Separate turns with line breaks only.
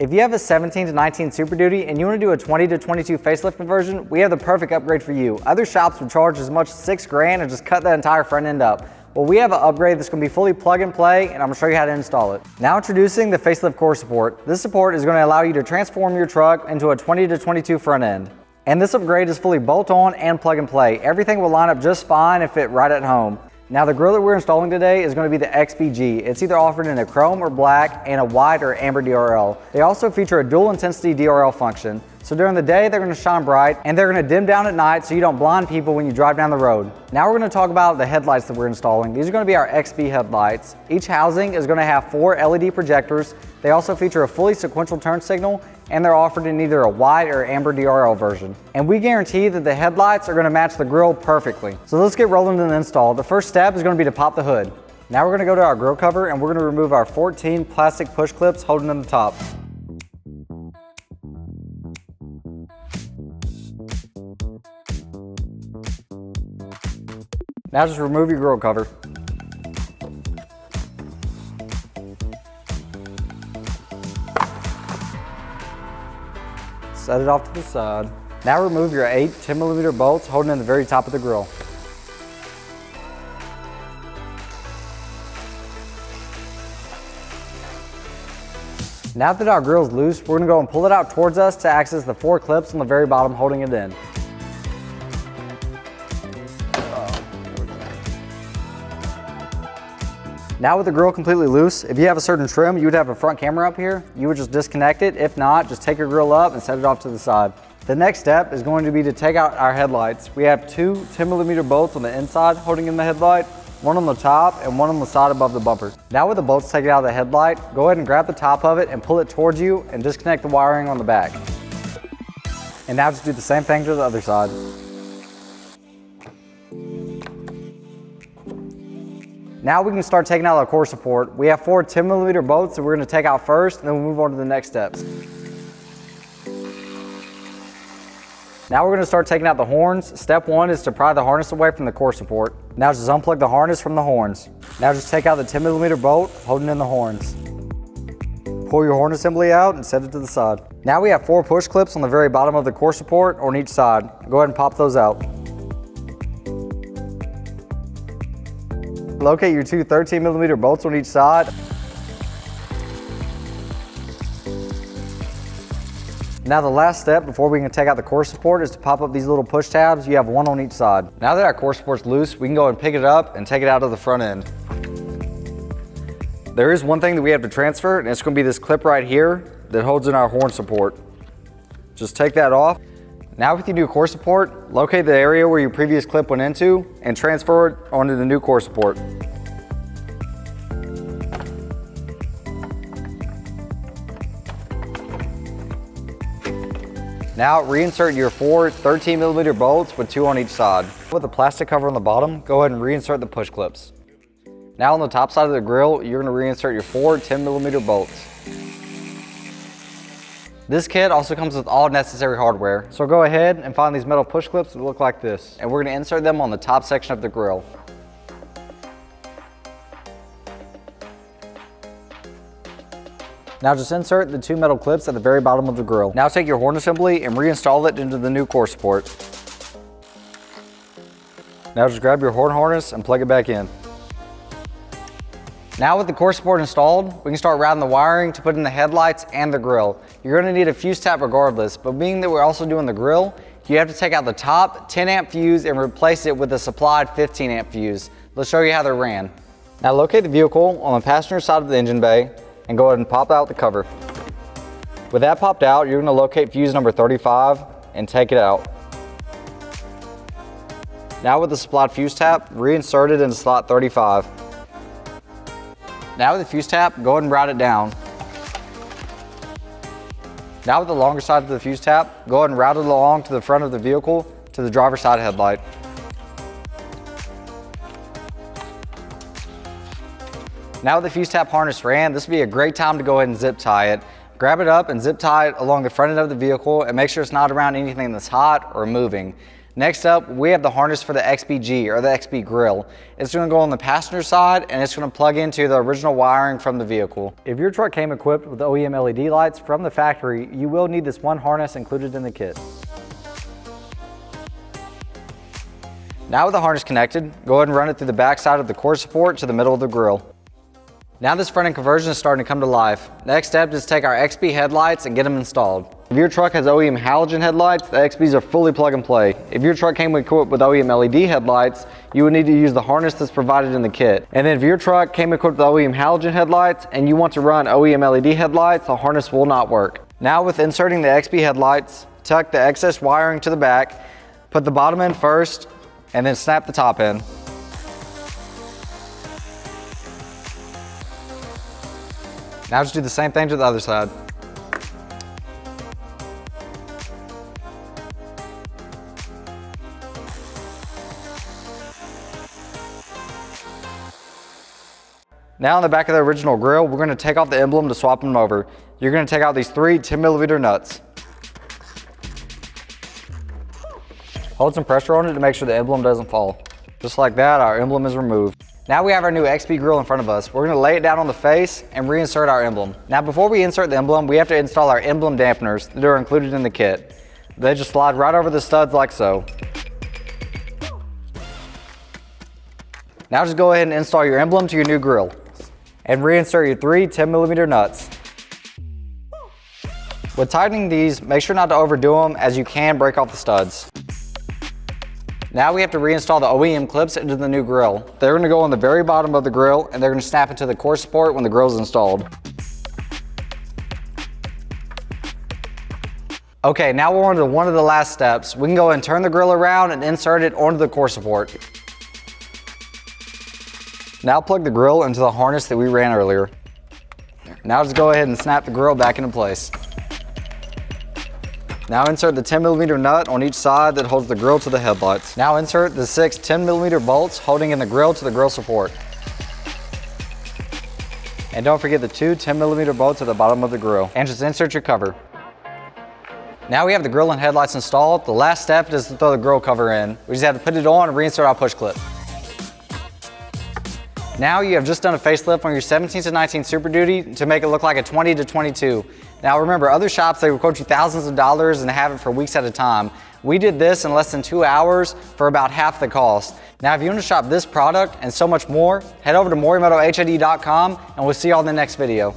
If you have a 17 to 19 Super Duty and you want to do a 20 to 22 facelift conversion, we have the perfect upgrade for you. Other shops would charge as much as $6,000 and just cut that entire front end up. Well, we have an upgrade that's going to be fully plug and play, and I'm going to show you how to install it. Now introducing the Facelift Core Support. This support is going to allow you to transform your truck into a 20 to 22 front end. And this upgrade is fully bolt on and plug and play. Everything will line up just fine and fit right at home. Now the grille that we're installing today is going to be the XBG. It's either offered in a chrome or black and a white or amber DRL. They also feature a dual intensity DRL function. So during the day, they're going to shine bright and they're going to dim down at night so you don't blind people when you drive down the road. Now we're going to talk about the headlights that we're installing. These are going to be our XB headlights. Each housing is going to have 4 LED projectors. They also feature a fully sequential turn signal, and they're offered in either a white or amber DRL version. And we guarantee that the headlights are going to match the grille perfectly. So let's get rolling in the install. The first step is going to be to pop the hood. Now we're going to go to our grille cover and we're going to remove our 14 plastic push clips holding in the top. Now just remove your grille cover. Set it off to the side. Now remove your 8 10mm bolts holding in the very top of the grille. Now that our grille is loose, we're going to go and pull it out towards us to access the 4 clips on the very bottom holding it in. Now with the grille completely loose, if you have a certain trim, you would have a front camera up here. You would just disconnect it. If not, just take your grille up and set it off to the side. The next step is going to be to take out our headlights. We have 2 10mm bolts on the inside holding in the headlight, 1 on the top and 1 on the side above the bumper. Now with the bolts taken out of the headlight, go ahead and grab the top of it and pull it towards you and disconnect the wiring on the back. And now just do the same thing to the other side. Now we can start taking out our core support. We have 4 10mm bolts that we're going to take out first, and then we'll move on to the next steps. Now we're going to start taking out the horns. Step 1 is to pry the harness away from the core support. Now just unplug the harness from the horns. Now just take out the 10mm bolt holding in the horns. Pull your horn assembly out and set it to the side. Now we have 4 push clips on the very bottom of the core support on each side. Go ahead and pop those out. Locate your 2 13mm bolts on each side. Now the last step before we can take out the core support is to pop up these little push tabs. You have 1 on each side. Now that our core support's loose, we can go and pick it up and take it out of the front end. There is one thing that we have to transfer, and it's going to be this clip right here that holds in our horn support. Just take that off. Now with your new core support, locate the area where your previous clip went into and transfer it onto the new core support. Now reinsert your 4 13mm bolts with 2 on each side. With the plastic cover on the bottom, go ahead and reinsert the push clips. Now on the top side of the grille, you're going to reinsert your 4 10mm bolts. This kit also comes with all necessary hardware, so go ahead and find these metal push clips that look like this, and we're going to insert them on the top section of the grille. Now just insert the 2 metal clips at the very bottom of the grille. Now take your horn assembly and reinstall it into the new core support. Now just grab your horn harness and plug it back in. Now with the core support installed, we can start routing the wiring to put in the headlights and the grille. You're going to need a fuse tap regardless, but being that we're also doing the grille, you have to take out the top 10 amp fuse and replace it with a supplied 15 amp fuse. Let's show you how they're ran. Now locate the vehicle on the passenger side of the engine bay and go ahead and pop out the cover. With that popped out, you're going to locate fuse number 35 and take it out. Now with the supplied fuse tap, reinsert it into slot 35. Now with the fuse tap, go ahead and route it down. Now with the longer side of the fuse tap, go ahead and route it along to the front of the vehicle to the driver's side headlight. Now with the fuse tap harness ran, this would be a great time to go ahead and zip tie it. Grab it up and zip tie it along the front end of the vehicle and make sure it's not around anything that's hot or moving. Next up, we have the harness for the XBG or the XB grille. It's going to go on the passenger side and it's going to plug into the original wiring from the vehicle. If your truck came equipped with OEM LED lights from the factory, you will need this one harness included in the kit. Now with the harness connected, go ahead and run it through the back side of the core support to the middle of the grille. Now this front end conversion is starting to come to life. Next step is take our XB headlights and get them installed. If your truck has OEM halogen headlights, the XBs are fully plug and play. If your truck came equipped with OEM LED headlights, you would need to use the harness that's provided in the kit. And then if your truck came equipped with OEM halogen headlights and you want to run OEM LED headlights, the harness will not work. Now with inserting the XB headlights, tuck the excess wiring to the back, put the bottom end first, and then snap the top end. Now just do the same thing to the other side. Now on the back of the original grille, we're going to take off the emblem to swap them over. You're going to take out these 3 10mm nuts. Hold some pressure on it to make sure the emblem doesn't fall. Just like that, our emblem is removed. Now we have our new XB grille in front of us. We're going to lay it down on the face and reinsert our emblem. Now before we insert the emblem, we have to install our emblem dampeners that are included in the kit. They just slide right over the studs like so. Now just go ahead and install your emblem to your new grille and reinsert your 3 10mm nuts. With tightening these, make sure not to overdo them as you can break off the studs. Now we have to reinstall the OEM clips into the new grille. They're going to go on the very bottom of the grille and they're going to snap into the core support when the grille is installed. Okay, now we're on to one of the last steps. We can go and turn the grille around and insert it onto the core support. Now plug the grille into the harness that we ran earlier. Now just go ahead and snap the grille back into place. Now insert the 10mm nut on each side that holds the grille to the headlights. Now insert the 6 10mm bolts holding in the grille to the grille support. And don't forget the 2 10mm bolts at the bottom of the grille. And just insert your cover. Now we have the grille and headlights installed. The last step is to throw the grille cover in. We just have to put it on and reinsert our push clip. Now you have just done a facelift on your 17 to 19 Super Duty to make it look like a 20 to 22. Now remember, other shops, they will quote you thousands of dollars and have it for weeks at a time. We did this in less than 2 hours for about half the cost. Now if you want to shop this product and so much more, head over to morimotohd.com and we'll see you all in the next video.